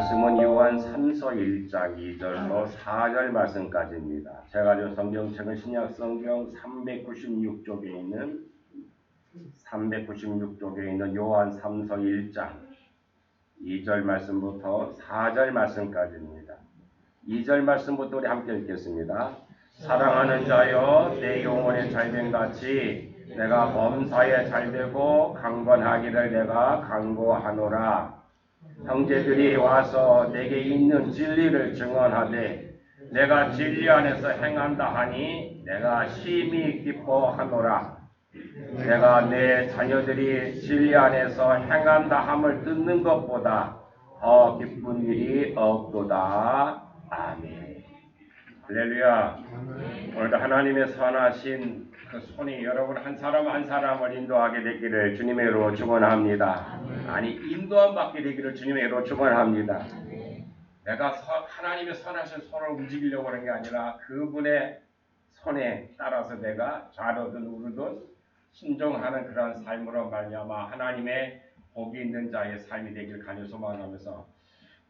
말씀은 요한 3서 1장 2절로 4절 말씀까지입니다. 제가 가진 성경책은 신약 성경 396쪽에 있는 요한 3서 1장 2절 말씀부터 4절 말씀까지입니다. 2절 말씀부터 우리 함께 읽겠습니다. 사랑하는 자여, 내 영혼의 잘됨같이 내가 범사에 잘되고 강건하기를 내가 간구하노라. 형제들이 와서 내게 있는 진리를 증언하되 내가 진리 안에서 행한다 하니 내가 심히 기뻐하노라. 내가 내 자녀들이 진리 안에서 행한다 함을 듣는 것보다 더 기쁜 일이 없도다. 아멘. 할렐루야. 오늘도 하나님의 선하신 그 손이 여러분 한 사람 한 사람을 인도하게 되기를 주님의 이름으로 축원합니다. 아니 인도함 받게 되기를 주님의 이름으로 축원합니다. 내가 하나님의 선하신 손을 움직이려고 하는 게 아니라 그분의 손에 따라서 내가 좌로든 우로든 순종하는 그런 삶으로 말미암아 하나님의 복이 있는 자의 삶이 되길 간절히 소망하면서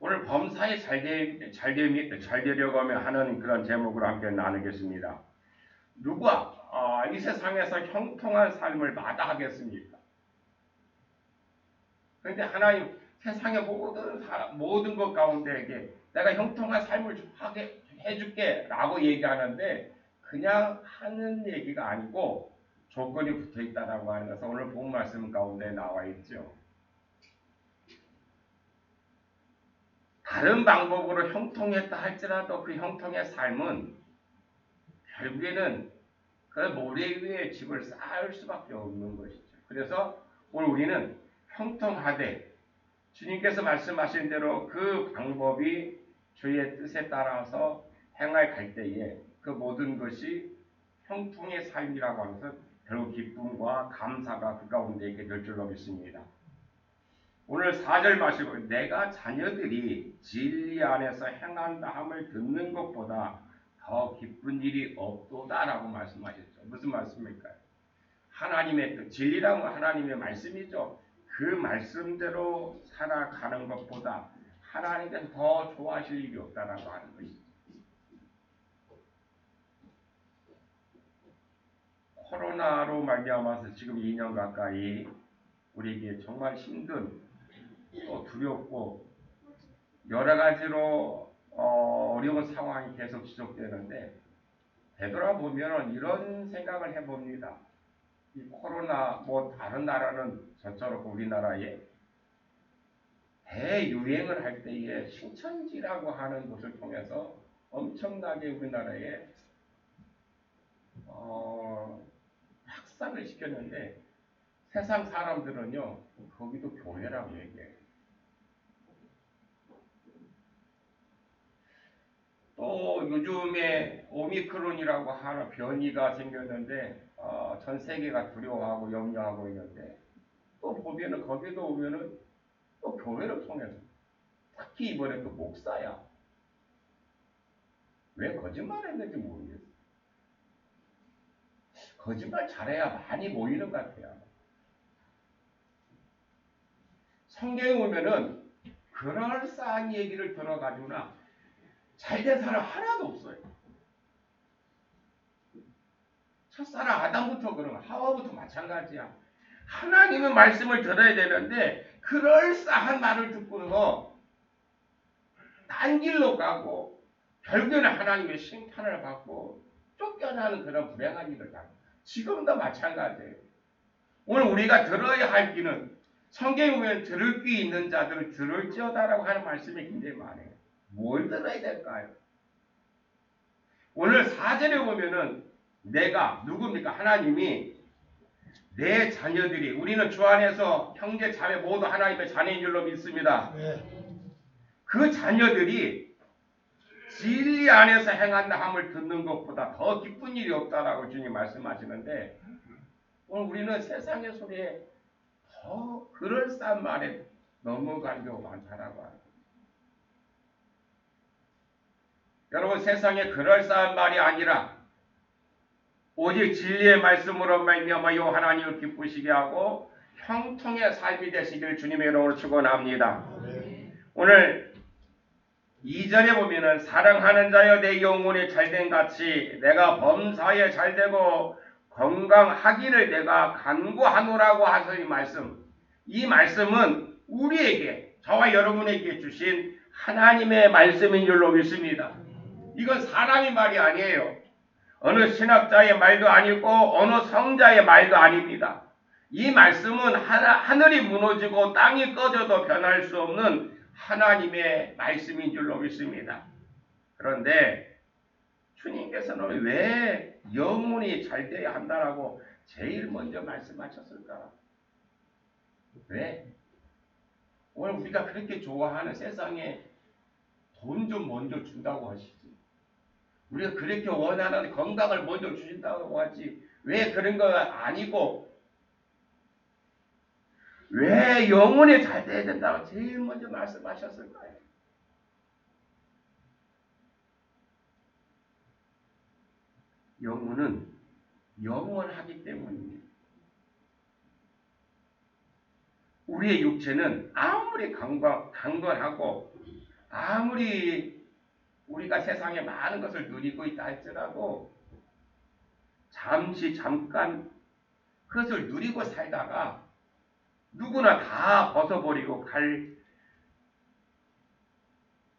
오늘 범사에 잘되려고 하는 그런 제목으로 함께 나누겠습니다. 누가 이 세상에서 형통한 삶을 마다하겠습니까? 그런데 하나님 세상의 모든 것 가운데 내가 형통한 삶을 하게 해줄게 라고 얘기하는데 그냥 하는 얘기가 아니고 조건이 붙어있다라고 하는 것은 오늘 본 말씀 가운데 나와 있죠. 다른 방법으로 형통했다 할지라도 그 형통의 삶은 결국에는 그 모래 위에 집을 쌓을 수밖에 없는 것이죠. 그래서 오늘 우리는 형통하되 주님께서 말씀하신 대로 그 방법이 주의 뜻에 따라서 행할 갈 때에 그 모든 것이 형통의 삶이라고 하면서 결국 기쁨과 감사가 그 가운데 있게 될 줄로 믿습니다. 오늘 4절 말씀은 내가 자녀들이 진리 안에서 행한다 함을 듣는 것보다 더 기쁜 일이 없도다라고 말씀하셨죠. 무슨 말씀일까요? 하나님의 뜻, 진리라는 하나님의 말씀이죠. 그 말씀대로 살아가는 것보다 하나님께서 더 좋아하실 일이 없다라고 하는 것이죠. 코로나로 말미암아서 지금 2년 가까이 우리에게 정말 힘든 또 두렵고 여러 가지로 어려운 상황이 계속 지속되는데 되돌아보면 이런 생각을 해봅니다. 이 코로나 다른 나라는 저처럼 우리나라에 대유행을 할 때에 신천지라고 하는 곳을 통해서 엄청나게 우리나라에 확산을 시켰는데 세상 사람들은요 거기도 교회라고 얘기해요. 또 요즘에 오미크론이라고 하는 변이가 생겼는데 전 세계가 두려워하고 염려하고 있는데 또 보면은 거기도 오면은 또 교회를 통해서 특히 이번에 또 목사야. 왜 거짓말했는지 모르겠어. 거짓말 잘해야 많이 모이는 것 같아요. 성경에 보면은 그럴싸한 얘기를 들어가지고나 잘된 사람 하나도 없어요. 첫사랑 아담부터 그러면 하와부터 마찬가지야. 하나님의 말씀을 들어야 되는데 그럴싸한 말을 듣고서 딴 길로 가고 결국에는 하나님의 심판을 받고 쫓겨나는 그런 불행한 일을 당합니다. 지금도 마찬가지예요. 오늘 우리가 들어야 할 길은 성경에 보면 들을 귀 있는 자들은 들을지어다라고 하는 말씀이 굉장히 많아요. 뭘 들어야 될까요? 오늘 4절에 보면은 내가 누굽니까? 하나님이 내 자녀들이 우리는 주 안에서 형제 자매 모두 하나님의 자녀인 줄로 믿습니다. 그 자녀들이 진리 안에서 행한다 함을 듣는 것보다 더 기쁜 일이 없다라고 주님 말씀하시는데 오늘 우리는 세상의 소리에 더 그럴싸한 말에 넘어간 경우가 많다라고 합니다. 여러분 세상에 그럴싸한 말이 아니라 오직 진리의 말씀으로 말미암아 요 하나님을 기쁘시게 하고 형통의 삶이 되시기를 주님의 이름으로 축원합니다. 오늘 2절에 보면은 사랑하는 자여 내 영혼이 잘된 같이 내가 범사에 잘되고 건강하기를 내가 간구하노라고 하소서. 이 말씀은 우리에게 저와 여러분에게 주신 하나님의 말씀인 줄로 믿습니다. 이건 사람의 말이 아니에요. 어느 신학자의 말도 아니고 어느 성자의 말도 아닙니다. 이 말씀은 하늘이 무너지고 땅이 꺼져도 변할 수 없는 하나님의 말씀인 줄로 믿습니다. 그런데 주님께서는 왜 영혼이 잘 돼야 한다라고 제일 먼저 말씀하셨을까? 왜? 오늘 우리가 그렇게 좋아하는 세상에 돈 좀 먼저 준다고 하시지. 우리가 그렇게 원하는 건강을 먼저 주신다고 하지. 왜 그런 거 아니고 왜 영혼이 잘 돼야 된다고 제일 먼저 말씀하셨을까요? 영혼은 영원하기 때문입니다. 우리의 육체는 아무리 강건하고 아무리 우리가 세상에 많은 것을 누리고 있다 할지라도 잠깐 그것을 누리고 살다가 누구나 다 벗어버리고 갈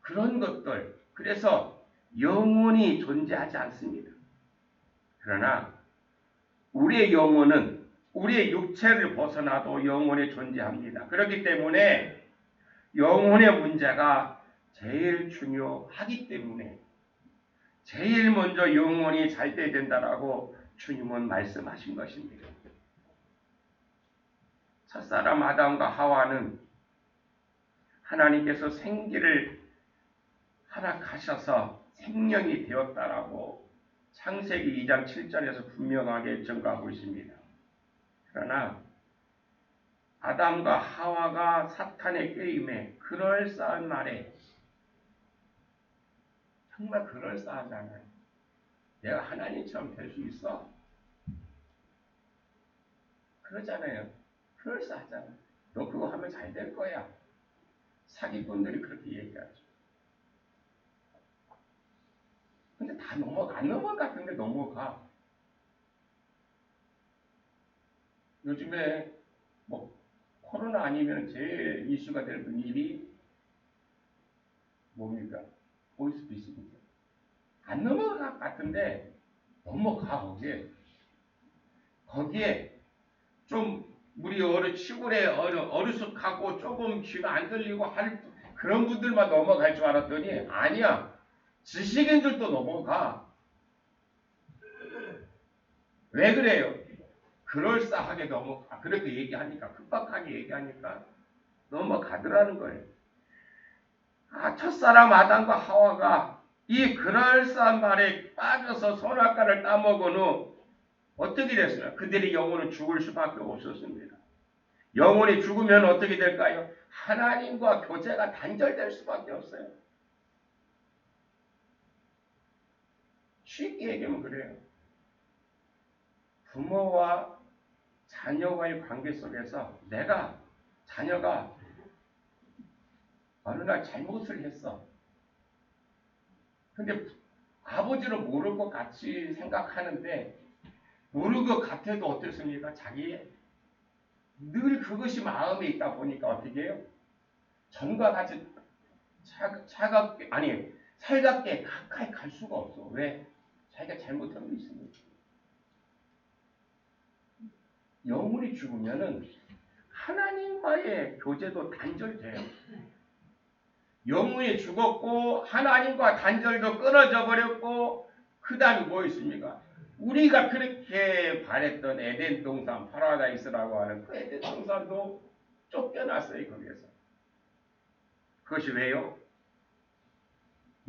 그런 것들. 그래서 영혼이 존재하지 않습니다. 그러나 우리의 영혼은 우리의 육체를 벗어나도 영혼이 존재합니다. 그렇기 때문에 영혼의 문제가 제일 중요하기 때문에 제일 먼저 영혼이 잘 돼야 된다라고 주님은 말씀하신 것입니다. 첫사람 아담과 하와는 하나님께서 생기를 허락하셔서 생명이 되었다라고 창세기 2장 7절에서 분명하게 증거하고 있습니다. 그러나 아담과 하와가 사탄의 게임에 그럴싸한 말에 정말 그럴싸하잖아요. 내가 하나님처럼 될 수 있어? 그러잖아요. 그럴싸하잖아. 너 그거 하면 잘 될 거야. 사기꾼들이 그렇게 얘기하죠. 근데 다 안 넘어갔는데 넘어가. 요즘에 뭐 코로나 아니면 제일 이슈가 될 일이 뭡니까? 보이스피싱이죠. 안 넘어갈 것 같은데 넘어가. 거기에 좀 우리 시골에 어르숙하고 조금 귀가 안 들리고 할 그런 분들만 넘어갈 줄 알았더니 아니야. 지식인들도 넘어가. 왜 그래요? 그럴싸하게 넘어가. 그렇게 얘기하니까, 급박하게 얘기하니까 넘어가더라는 거예요. 첫사람 아담과 하와가 이 그럴싸한 말에 빠져서 선악과를 따먹은 후 어떻게 됐어요? 그들의 영혼은 죽을 수밖에 없었습니다. 영혼이 죽으면 어떻게 될까요? 하나님과 교제가 단절될 수밖에 없어요. 쉽게 얘기하면 그래요. 부모와 자녀와의 관계 속에서 자녀가 어느 날 잘못을 했어. 근데 아버지는 모를 것 같이 생각하는데 모를 것 같아도 어떻습니까? 늘 그것이 마음에 있다 보니까 어떻게 해요? 전과 같이 살갑게 가까이 갈 수가 없어. 왜? 자기가 잘못한 게 있으니까. 영혼이 죽으면은 하나님과의 교제도 단절돼요. 영혼이 죽었고 하나님과 단절도 끊어져 버렸고 그 다음에 뭐 있습니까? 우리가 그렇게 바랬던 에덴 동산 파라다이스라고 하는 그 에덴 동산도 쫓겨났어요. 거기에서. 그것이 왜요?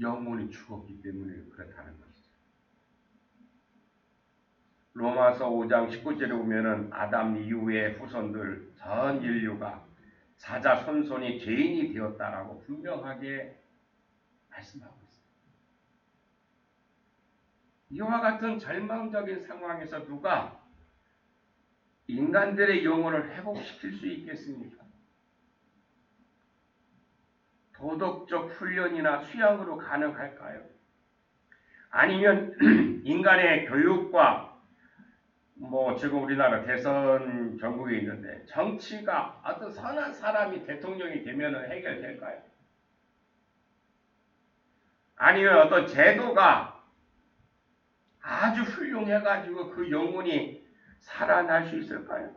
영혼이 죽었기 때문에 그렇다는 것이죠. 로마서 5장 19절에 보면은 아담 이후의 후손들 전 인류가 사자손손이 죄인이 되었다라고 분명하게 말씀하고 있습니다. 이와 같은 절망적인 상황에서 누가 인간들의 영혼을 회복시킬 수 있겠습니까? 도덕적 훈련이나 수양으로 가능할까요? 아니면 인간의 교육과 지금 우리나라 대선 전국에 있는데 정치가 어떤 선한 사람이 대통령이 되면 해결될까요? 아니면 어떤 제도가 아주 훌륭해가지고 그 영혼이 살아날 수 있을까요?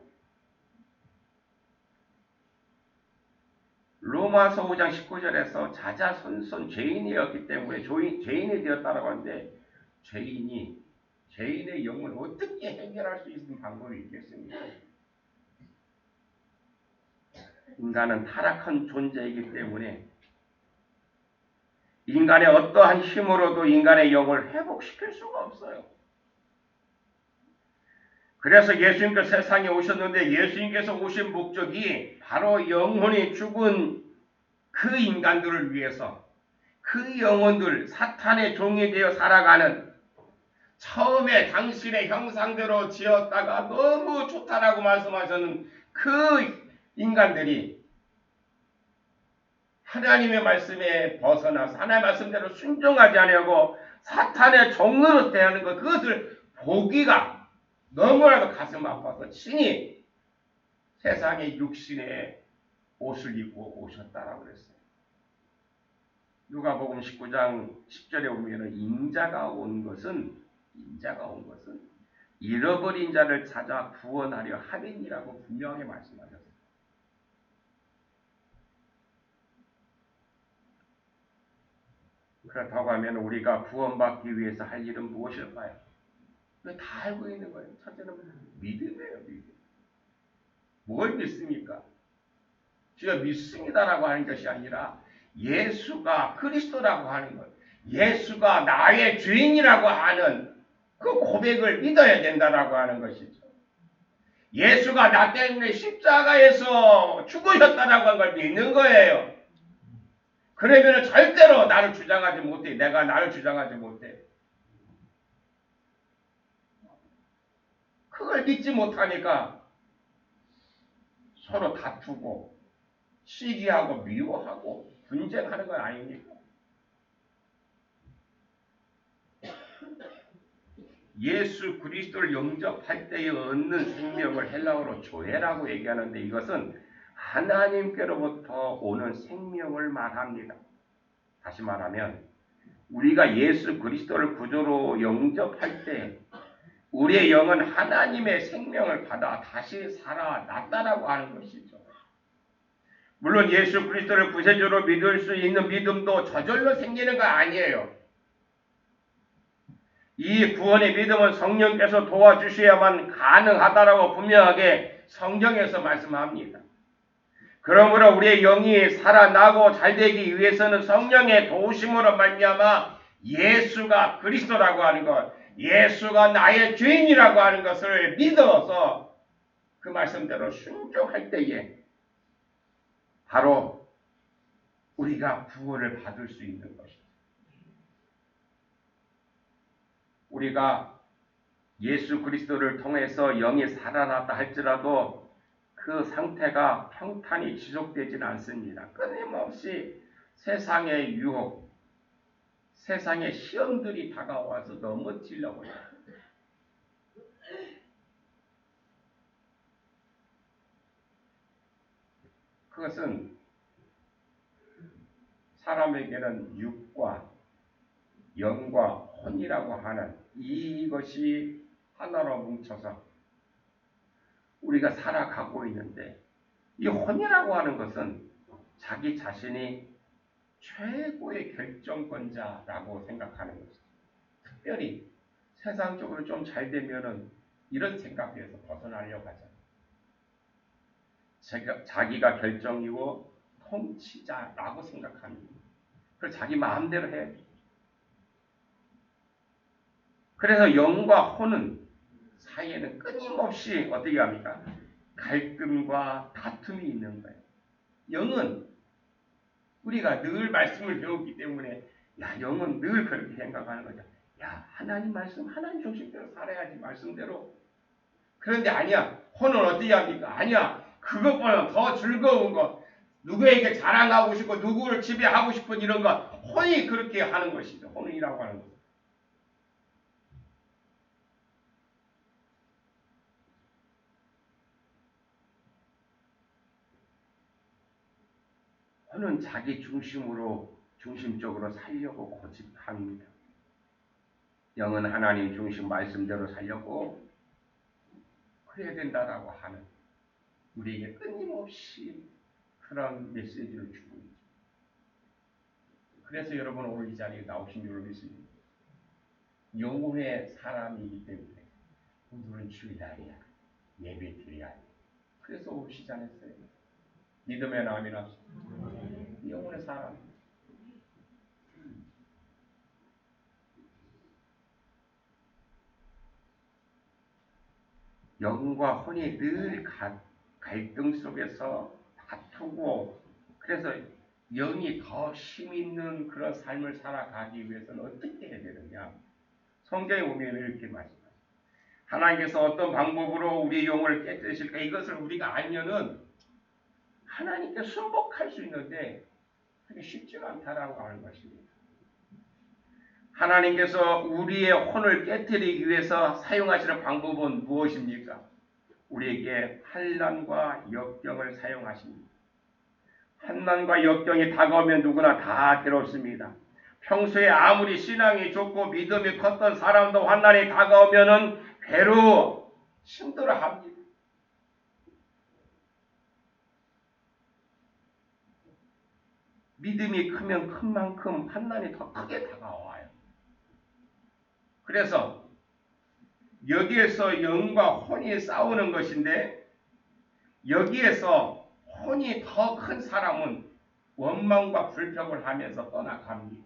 로마서 5장 19절에서 자자손손 죄인이었기 때문에 죄인이 되었다라고 하는데 죄인의 영혼을 어떻게 해결할 수 있는 방법이 있겠습니까? 인간은 타락한 존재이기 때문에 인간의 어떠한 힘으로도 인간의 영을 회복시킬 수가 없어요. 그래서 예수님께서 세상에 오셨는데 예수님께서 오신 목적이 바로 영혼이 죽은 그 인간들을 위해서 그 영혼들 사탄의 종이 되어 살아가는 처음에 당신의 형상대로 지었다가 너무 좋다라고 말씀하셨는 그 인간들이 하나님의 말씀에 벗어나서 하나님의 말씀대로 순종하지 아니하고 사탄의 종으로 대하는 것 그것을 보기가 너무나도 가슴 아파서 친히 세상의 육신의 옷을 입고 오셨다라고 그랬어요. 누가복음 19장 10절에 보면 인자가 온 것은 잃어버린 자를 찾아 구원하려 함이니라고 분명히 말씀하셨어요. 그렇다고 하면 우리가 구원받기 위해서 할 일은 무엇일까요? 다 알고 있는 거예요. 첫째는 믿음이에요. 믿음. 뭘 믿습니까? 주여 믿습니다라고 하는 것이 아니라 예수가 그리스도라고 하는 것, 예수가 나의 주인이라고 하는 그 고백을 믿어야 된다라고 하는 것이죠. 예수가 나 때문에 십자가에서 죽으셨다라고 하는 걸 믿는 거예요. 그러면 절대로 나를 주장하지 못해. 내가 나를 주장하지 못해. 그걸 믿지 못하니까 서로 다투고 시기하고 미워하고 분쟁하는 건 아닙니까? 예수 그리스도를 영접할 때에 얻는 생명을 헬라어로 조회라고 얘기하는데 이것은 하나님께로부터 오는 생명을 말합니다. 다시 말하면 우리가 예수 그리스도를 구주로 영접할 때 우리의 영은 하나님의 생명을 받아 다시 살아났다라고 하는 것이죠. 물론 예수 그리스도를 구세주로 믿을 수 있는 믿음도 저절로 생기는 거 아니에요. 이 구원의 믿음은 성령께서 도와주셔야만 가능하다라고 분명하게 성경에서 말씀합니다. 그러므로 우리의 영이 살아나고 잘되기 위해서는 성령의 도우심으로 말미암아 예수가 그리스도라고 하는 것, 예수가 나의 주인이라고 하는 것을 믿어서 그 말씀대로 순종할 때에 바로 우리가 구원을 받을 수 있는 것입니다. 우리가 예수 그리스도를 통해서 영이 살아났다 할지라도 그 상태가 평탄히 지속되지는 않습니다. 끊임없이 세상의 유혹, 세상의 시험들이 다가와서 넘어지려고 해요. 그것은 사람에게는 육과 영과 혼이라고 하는 이것이 하나로 뭉쳐서 우리가 살아가고 있는데 이 혼이라고 하는 것은 자기 자신이 최고의 결정권자라고 생각하는 것이죠. 특별히 세상적으로 좀 잘 되면은 이런 생각에서 벗어나려고 하잖아요. 자기가 결정이고 통치자라고 생각합니다. 그래서 자기 마음대로 해요. 그래서 영과 혼은 사이에는 끊임없이 어떻게 합니까? 갈등과 다툼이 있는 거예요. 영은 우리가 늘 말씀을 배웠기 때문에 영은 늘 그렇게 생각하는 거죠. 하나님 말씀, 하나님 중심대로 살아야지 말씀대로. 그런데 아니야. 혼은 어떻게 합니까? 아니야. 그것보다 더 즐거운 거. 누구에게 자랑하고 싶고 누구를 지배하고 싶은 이런 것, 혼이 그렇게 하는 것이죠. 혼이라고 하는 것. 혼은 자기 중심적으로 살려고 고집합니다. 영은 하나님 중심 말씀대로 살려고 그래야 된다라고 하는, 우리에게 끊임없이 그런 메시지를 주고 있죠. 그래서 여러분 오늘 이 자리에 나오신 줄 믿습니다. 영혼의 사람이기 때문에 오늘은 주일날이야, 예배 드려야 돼. 그래서 오시지 않았어요. 믿음의 남이나 영혼의 사람. 영과 혼이 늘 갈등 속에서 다투고, 그래서 영이 더 힘있는 그런 삶을 살아가기 위해서는 어떻게 해야 되느냐. 성경에 보면 이렇게 말씀합니다. 하나님께서 어떤 방법으로 우리의 영혼을 깨뜨리실까, 이것을 우리가 알면은 하나님께 순복할 수 있는데 그게 쉽지가 않다라고 하는 것입니다. 하나님께서 우리의 혼을 깨뜨리기 위해서 사용하시는 방법은 무엇입니까? 우리에게 환난과 역경을 사용하십니다. 환난과 역경이 다가오면 누구나 다 괴롭습니다. 평소에 아무리 신앙이 좋고 믿음이 컸던 사람도 환난이 다가오면은 괴로워 힘들어합니다. 믿음이 크면 큰 만큼 환난이 더 크게 다가와요. 그래서 여기에서 영과 혼이 싸우는 것인데, 여기에서 혼이 더 큰 사람은 원망과 불평을 하면서 떠나갑니다.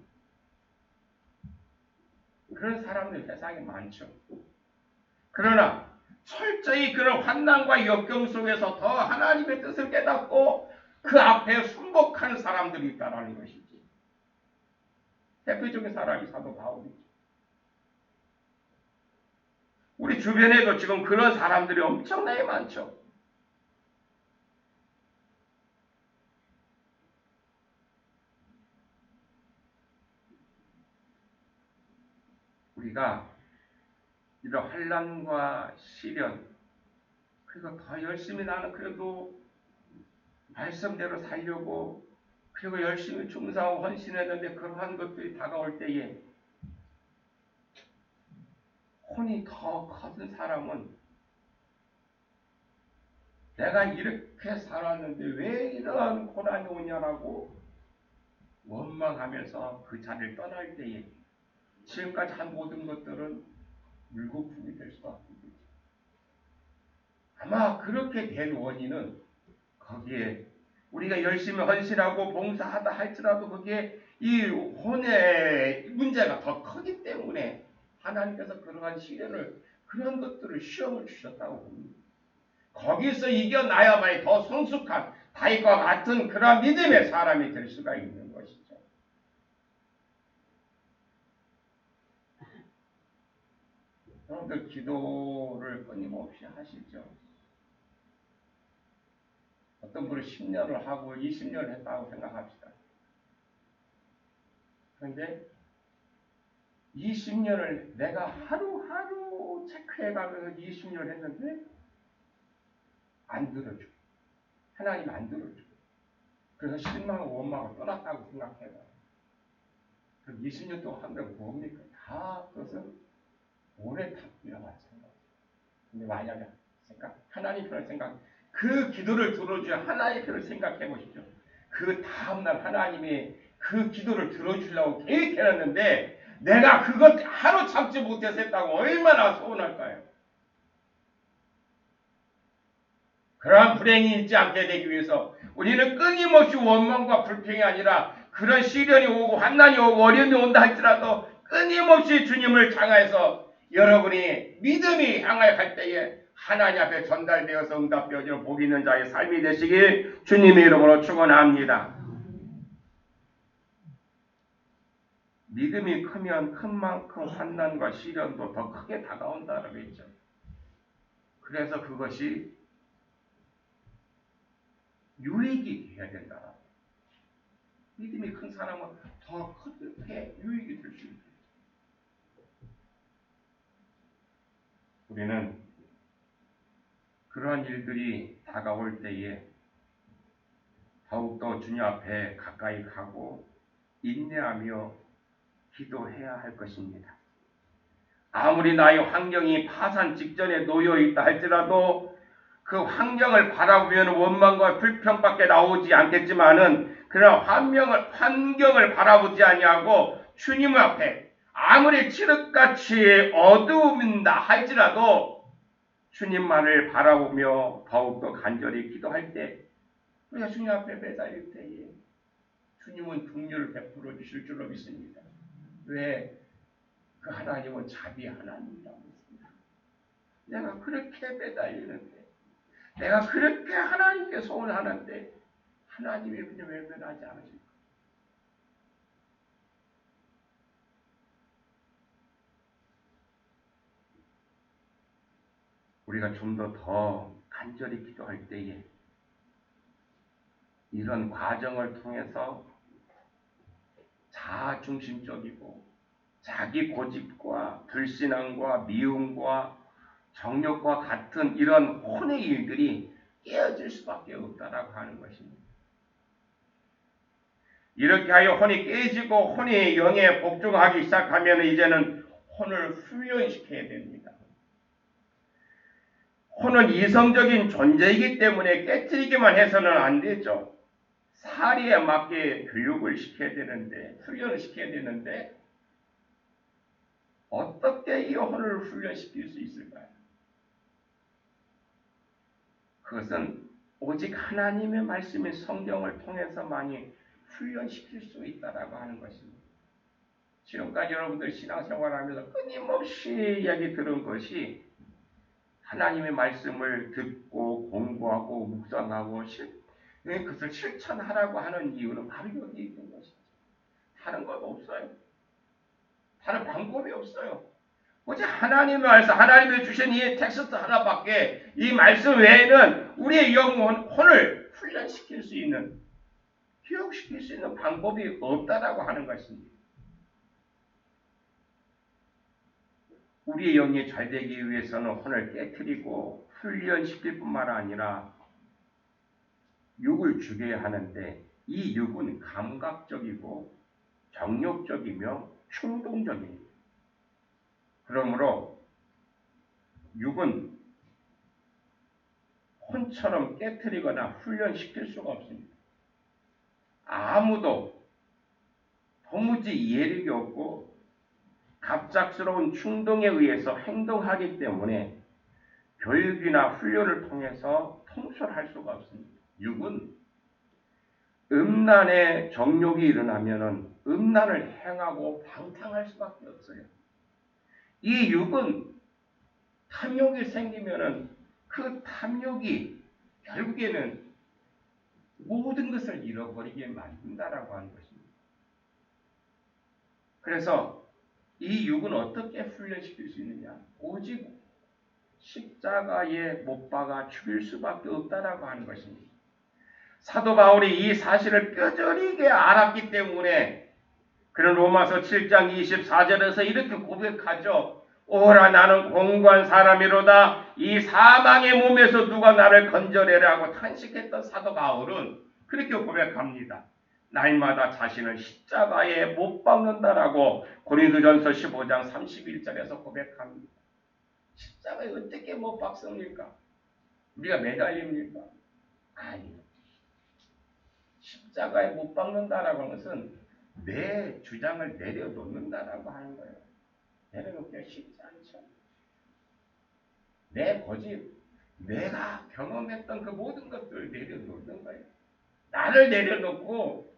그런 사람들 세상에 많죠. 그러나 철저히 그런 환난과 역경 속에서 더 하나님의 뜻을 깨닫고 그 앞에 순복하는 사람들이 있다는 것이지. 대표적인 사람이 사도 바울이죠. 우리 주변에도 지금 그런 사람들이 엄청나게 많죠. 우리가 이런 환난과 시련, 그리고 더 열심히 나는 그래도 말씀대로 살려고, 그리고 열심히 충성하고 헌신했는데 그러한 것들이 다가올 때에 혼이 더 커진 사람은 내가 이렇게 살았는데 왜 이런 고난이 오냐라고 원망하면서 그 자리를 떠날 때에 지금까지 한 모든 것들은 물거품이 될 수가 없는 거죠. 아마 그렇게 된 원인은 거기에 우리가 열심히 헌신하고 봉사하다 할지라도 거기에 이 혼의 문제가 더 크기 때문에 하나님께서 그러한 시련을, 그런 것들을 시험을 주셨다고 봅니다. 거기서 이겨나야만이 더 성숙한 다윗과 같은 그런 믿음의 사람이 될 수가 있는 것이죠. 여러분들 기도를 끊임없이 하시죠. 어떤 분은 10년을 하고 20년을 했다고 생각합시다. 그런데 20년을 내가 하루하루 체크해가면서 20년을 했는데 안 들어줘. 하나님 안 들어줘. 그래서 실망하고 원망을 떠났다고 생각해봐. 그럼 20년 동안 한 게 뭡니까? 다 그것은 오래 탔기나 마찬가지. 근데 만약에 하나님 편을 그 기도를 들어줘야 하나님 편을 생각해 보십시오. 그 다음날 하나님이 그 기도를 들어주려고 계획해놨는데 내가 그것 하루 참지 못해서 했다고 얼마나 서운할까요? 그러한 불행이 있지 않게 되기 위해서 우리는 끊임없이 원망과 불평이 아니라 그런 시련이 오고 환난이 오고 어려움이 온다 할지라도 끊임없이 주님을 향해서 여러분이 믿음이 향하여 갈 때에 하나님 앞에 전달되어서 응답되어지는 복 있는 자의 삶이 되시길 주님의 이름으로 축원합니다. 믿음이 크면 큰 만큼 환난과 시련도 더 크게 다가온다라고 했죠. 그래서 그것이 유익이 돼야 된다. 믿음이 큰 사람은 더 크게 유익이 될 수 있다. 우리는 그러한 일들이 다가올 때에 더욱더 주님 앞에 가까이 가고 인내하며 기도해야 할 것입니다. 아무리 나의 환경이 파산 직전에 놓여 있다 할지라도 그 환경을 바라보면 원망과 불평밖에 나오지 않겠지만은 그러나 환경을 바라보지 아니하고 주님 앞에 아무리 칠흑같이 어두움이다 할지라도 주님만을 바라보며 더욱더 간절히 기도할 때 우리가 주님 앞에 매달릴 때에 주님은 긍휼을 베풀어 주실 줄로 믿습니다. 왜? 그 하나님은 자비 하나님이라고 했습니다. 내가 그렇게 매달리는데 내가 그렇게 하나님께 소원하는데 하나님이 그냥 외면하지 않으실까? 우리가 좀 더 간절히 기도할 때에 이런 과정을 통해서 자아중심적이고 자기 고집과 불신앙과 미움과 정욕과 같은 이런 혼의 일들이 깨어질 수밖에 없다라고 하는 것입니다. 이렇게 하여 혼이 깨지고 혼이 영에 복종하기 시작하면 이제는 혼을 훈련시켜야 됩니다. 혼은 이성적인 존재이기 때문에 깨뜨리기만 해서는 안 되죠. 사리에 맞게 교육을 시켜야 되는데, 훈련을 시켜야 되는데 어떻게 이 혼을 훈련시킬 수 있을까요? 그것은 오직 하나님의 말씀인 성경을 통해서만이 훈련시킬 수 있다라고 하는 것입니다. 지금까지 여러분들 신앙생활하면서 끊임없이 이야기 들은 것이 하나님의 말씀을 듣고 공부하고 묵상하고 그것을 실천하라고 하는 이유는 바로 여기 있는 것이죠. 다른 것 없어요. 다른 방법이 없어요. 오직 하나님의 말씀, 하나님이 주신 이 텍스트 하나밖에 이 말씀 외에는 우리의 영혼을 훈련시킬 수 있는, 교육시킬 수 있는 방법이 없다라고 하는 것입니다. 우리의 영이 잘 되기 위해서는 혼을 깨트리고 훈련시킬 뿐만 아니라 육을 죽여야 하는데 이 육은 감각적이고 정욕적이며 충동적입니다. 그러므로 육은 혼처럼 깨트리거나 훈련시킬 수가 없습니다. 아무도 도무지 이해력이 없고 갑작스러운 충동에 의해서 행동하기 때문에 교육이나 훈련을 통해서 통솔할 수가 없습니다. 육은 음란의 정욕이 일어나면 음란을 행하고 방탕할 수밖에 없어요. 이 육은 탐욕이 생기면 그 탐욕이 결국에는 모든 것을 잃어버리게 만든다라고 하는 것입니다. 그래서 이 육은 어떻게 훈련시킬 수 있느냐? 오직 십자가에 못 박아 죽일 수밖에 없다라고 하는 것입니다. 사도 바울이 이 사실을 뼈저리게 알았기 때문에 그는 로마서 7장 24절에서 이렇게 고백하죠. 오라 나는 공고한 사람이로다. 이 사망의 몸에서 누가 나를 건져내라 하고 탄식했던 사도 바울은 그렇게 고백합니다. 날마다 자신을 십자가에 못 박는다라고 고린도전서 15장 31절에서 고백합니다. 십자가에 어떻게 못 박습니까? 우리가 매달립니까? 아니요. 십자가에 못 박는다라고 하는 것은 내 주장을 내려놓는다라고 하는 거예요. 내려놓기가 쉽지 않죠. 내 고집, 내가 경험했던 그 모든 것들을 내려놓는 거예요. 나를 내려놓고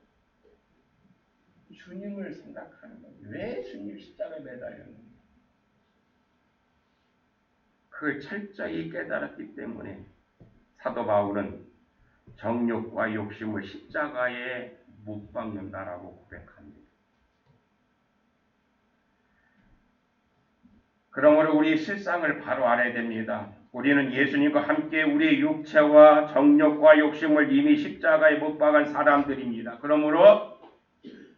주님을 생각하는 거예요. 왜 주님 십자가에 매달렸는가? 그걸 철저히 깨달았기 때문에 사도 바울은 정욕과 욕심을 십자가에 못 박는다라고 고백합니다. 그러므로 우리 실상을 바로 알아야 됩니다. 우리는 예수님과 함께 우리의 육체와 정욕과 욕심을 이미 십자가에 못 박은 사람들입니다. 그러므로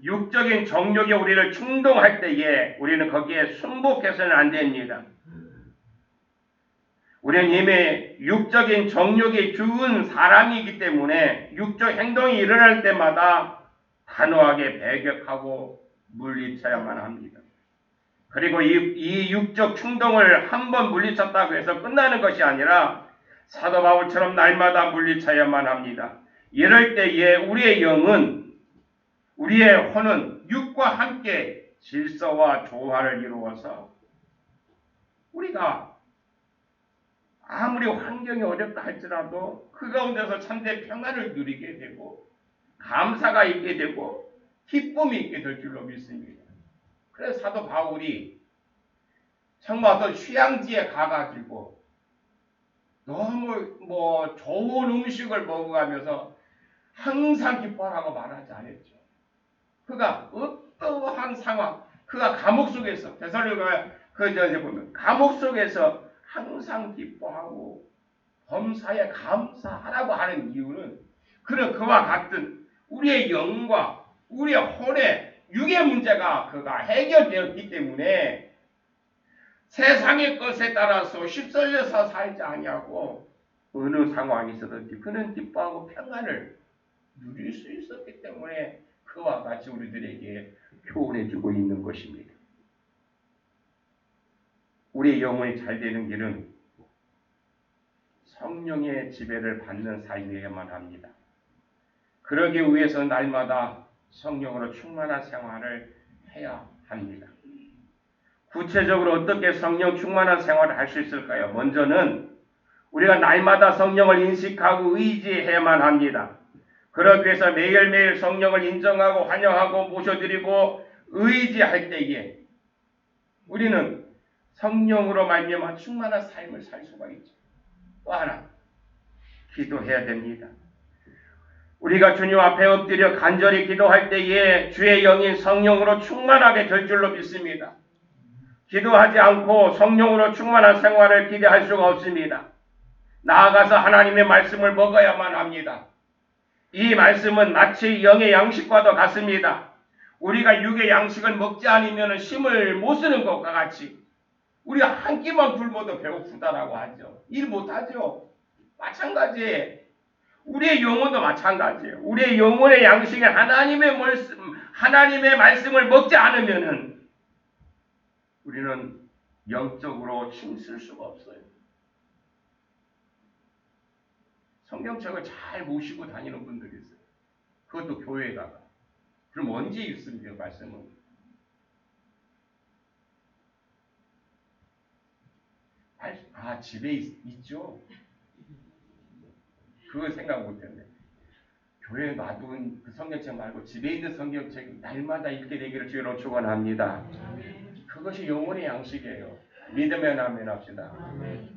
육적인 정욕이 우리를 충동할 때에 우리는 거기에 순복해서는 안 됩니다. 우리는 이미 육적인 정욕이 죽은 사람이기 때문에 육적 행동이 일어날 때마다 단호하게 배격하고 물리쳐야만 합니다. 그리고 이 육적 충동을 한번 물리쳤다고 해서 끝나는 것이 아니라 사도 바울처럼 날마다 물리쳐야만 합니다. 이럴 때에 우리의 영은, 우리의 혼은 육과 함께 질서와 조화를 이루어서 우리가 아무리 환경이 어렵다 할지라도 그 가운데서 참된 평안을 누리게 되고 감사가 있게 되고 기쁨이 있게 될 줄로 믿습니다. 그래서 사도 바울이 정말 어떤 휴양지에 가가지고 너무 좋은 음식을 먹어가면서 항상 기뻐하라고 말하지 않았죠. 그가 어떠한 상황, 그가 감옥 속에서 데살로니가 보면 감옥 속에서 항상 기뻐하고 범사에 감사하라고 하는 이유는 그와 같은 우리의 영과 우리의 혼의 육의 문제가 그가 해결되었기 때문에 세상의 것에 따라서 휩쓸려서 살지 아니하고 어느 상황이 있어든지 그는 기뻐하고 평안을 누릴 수 있었기 때문에 그와 같이 우리들에게 교훈해주고 있는 것입니다. 우리의 영혼이 잘 되는 길은 성령의 지배를 받는 삶이어야만 합니다. 그러기 위해서 날마다 성령으로 충만한 생활을 해야 합니다. 구체적으로 어떻게 성령 충만한 생활을 할 수 있을까요? 먼저는 우리가 날마다 성령을 인식하고 의지해야만 합니다. 그러기 위해서 매일매일 성령을 인정하고 환영하고 모셔드리고 의지할 때에 우리는 성령으로 말미암아 충만한 삶을 살 수가 있죠. 또 하나, 기도해야 됩니다. 우리가 주님 앞에 엎드려 간절히 기도할 때에 주의 영인 성령으로 충만하게 될 줄로 믿습니다. 기도하지 않고 성령으로 충만한 생활을 기대할 수가 없습니다. 나아가서 하나님의 말씀을 먹어야만 합니다. 이 말씀은 마치 영의 양식과도 같습니다. 우리가 육의 양식을 먹지 않으면 힘을 못 쓰는 것과 같이 우리가 한 끼만 굶어도 배고프다라고 하죠. 일 못하죠. 마찬가지예요. 우리의 영혼도 마찬가지예요. 우리의 영혼의 양식에 하나님의 말씀을 먹지 않으면 우리는 영적으로 힘쓸 수가 없어요. 성경책을 잘 모시고 다니는 분들이 있어요. 그것도 교회에다가. 그럼 언제 읽습니까? 말씀은. 집에 있죠. 그걸 생각 못했네. 교회에 놔둔 그 성경책 말고 집에 있는 성경책 날마다 읽게 되기를 주로 축원합니다. 그것이 영혼의 양식이에요. 믿으면 아멘 합시다.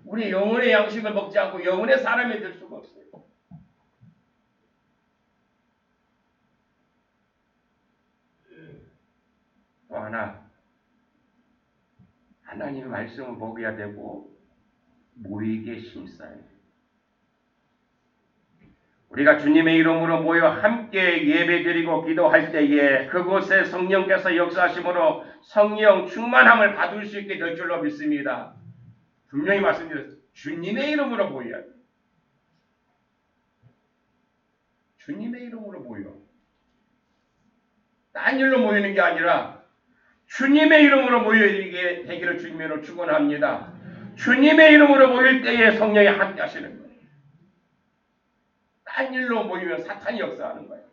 우리 영혼의 양식을 먹지 않고 영혼의 사람이 될 수가 없어요. 또 하나, 하나님의 말씀을 먹어야 되고 모이게 힘써요. 우리가 주님의 이름으로 모여 함께 예배드리고 기도할 때에 그곳에 성령께서 역사하심으로 성령 충만함을 받을 수 있게 될 줄로 믿습니다. 분명히 말씀드렸어요. 주님의 이름으로 모여야 돼요. 주님의 이름으로 모여. 딴 일로 모이는 게 아니라 주님의 이름으로 모이게 되기를 주님으로 축원합니다. 주님의 이름으로 모일 때에 성령이 함께 하시는 거예요. 딴 일로 모이면 사탄이 역사하는 거예요.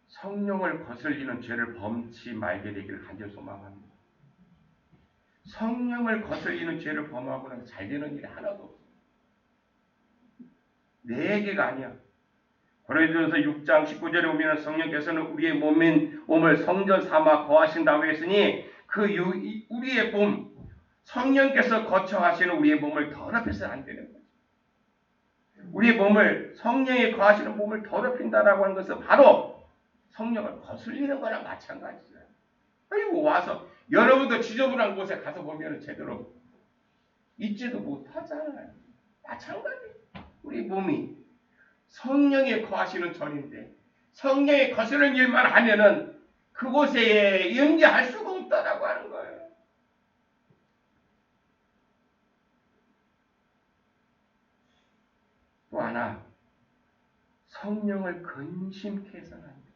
성령을 거슬리는 죄를 범치 말게 되기를 간절히 소망합니다. 성령을 거슬리는 죄를 범하고는 잘 되는 일이 하나도 없어요. 내게가 아니야. 고린도전서 6장 19절에 보면 성령께서는 우리의 몸을 성전 삼아 거하신다고 했으니 우리의 몸, 성령께서 거처하시는 우리의 몸을 더럽혀서는 안 되는 거죠. 우리의 몸을, 성령이 거하시는 몸을 더럽힌다라고 하는 것은 바로 성령을 거슬리는 거랑 마찬가지예요. 아이고 와서 여러분도 지저분한 곳에 가서 보면 제대로 잊지도 못하잖아요. 마찬가지. 우리 몸이 성령의 거하시는 절인데 성령의 거스르는 일만 하면은 그곳에 연기할 수가 없다라고 하는 거예요. 또 하나, 성령을 근심케 해서는 안 돼.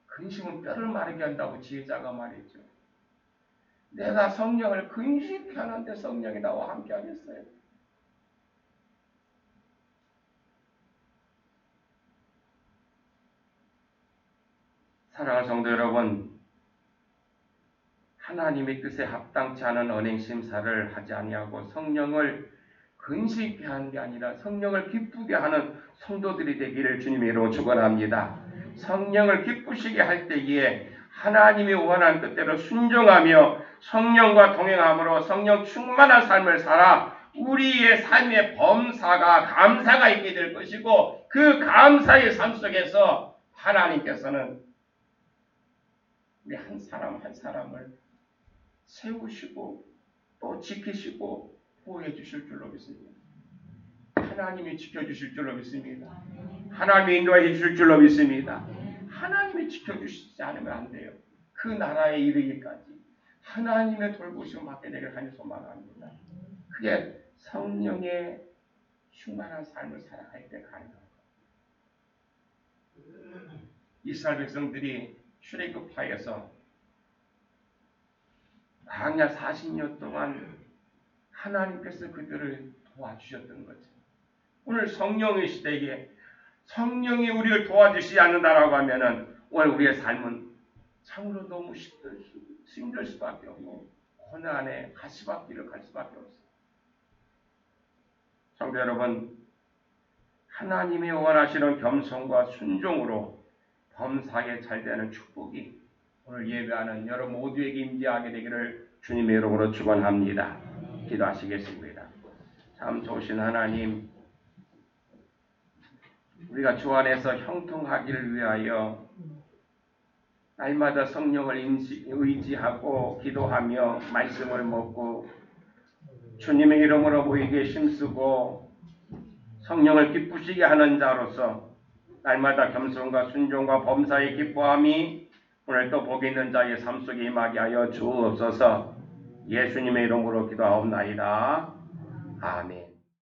근심은 뼈를 마르게 한다고 지혜자가 말했죠. 내가 성령을 근심케 하는데 성령이 나와 함께 하겠어요. 사랑하는 성도 여러분, 하나님의 뜻에 합당치 않은 언행 심사를 하지 아니하고 성령을 근심케 하는 게 아니라 성령을 기쁘게 하는 성도들이 되기를 주님의 이름으로 축원합니다. 성령을 기쁘시게 할 때에 하나님이 원하는 뜻대로 순종하며 성령과 동행함으로 성령 충만한 삶을 살아 우리의 삶의 범사가 감사가 있게 될 것이고 그 감사의 삶 속에서 하나님께서는 우리 한 사람 한 사람을 세우시고 또 지키시고 보호해 주실 줄로 믿습니다. 하나님이 지켜주실 줄로 믿습니다. 하나님이 인도해 주실 줄로 믿습니다. 하나님이 지켜주시지 않으면 안 돼요. 그 나라에 이르기까지 하나님의 돌보심을 받게 되기를 하나님 소망합니다. 그게 성령의 충만한 삶을 살아갈 때 가능한 거예요. 이스라엘 백성들이 출애굽하여서 광야 40년 동안 하나님께서 그들을 도와주셨던 거죠. 오늘 성령의 시대에 성령이 우리를 도와주시지 않는다라고 하면은 오늘 우리의 삶은 참으로 너무 힘들 수밖에 없고 고난에 가시밭길을 갈 수밖에 없어요. 성도 여러분, 하나님이 원하시는 겸손과 순종으로 범사에 잘 되는 축복이 오늘 예배하는 여러분 모두에게 임재하게 되기를 주님의 이름으로 축원합니다. 기도하시겠습니다. 참 좋으신 하나님, 우리가 주 안에서 형통하기를 위하여 날마다 성령을 의지하고 기도하며 말씀을 먹고 주님의 이름으로 모이게 힘쓰고 성령을 기쁘시게 하는 자로서 날마다 겸손과 순종과 범사의 기뻐함이 오늘 또 복 있는 자의 삶 속에 임하게 하여 주옵소서. 예수님의 이름으로 기도하옵나이다. 아멘.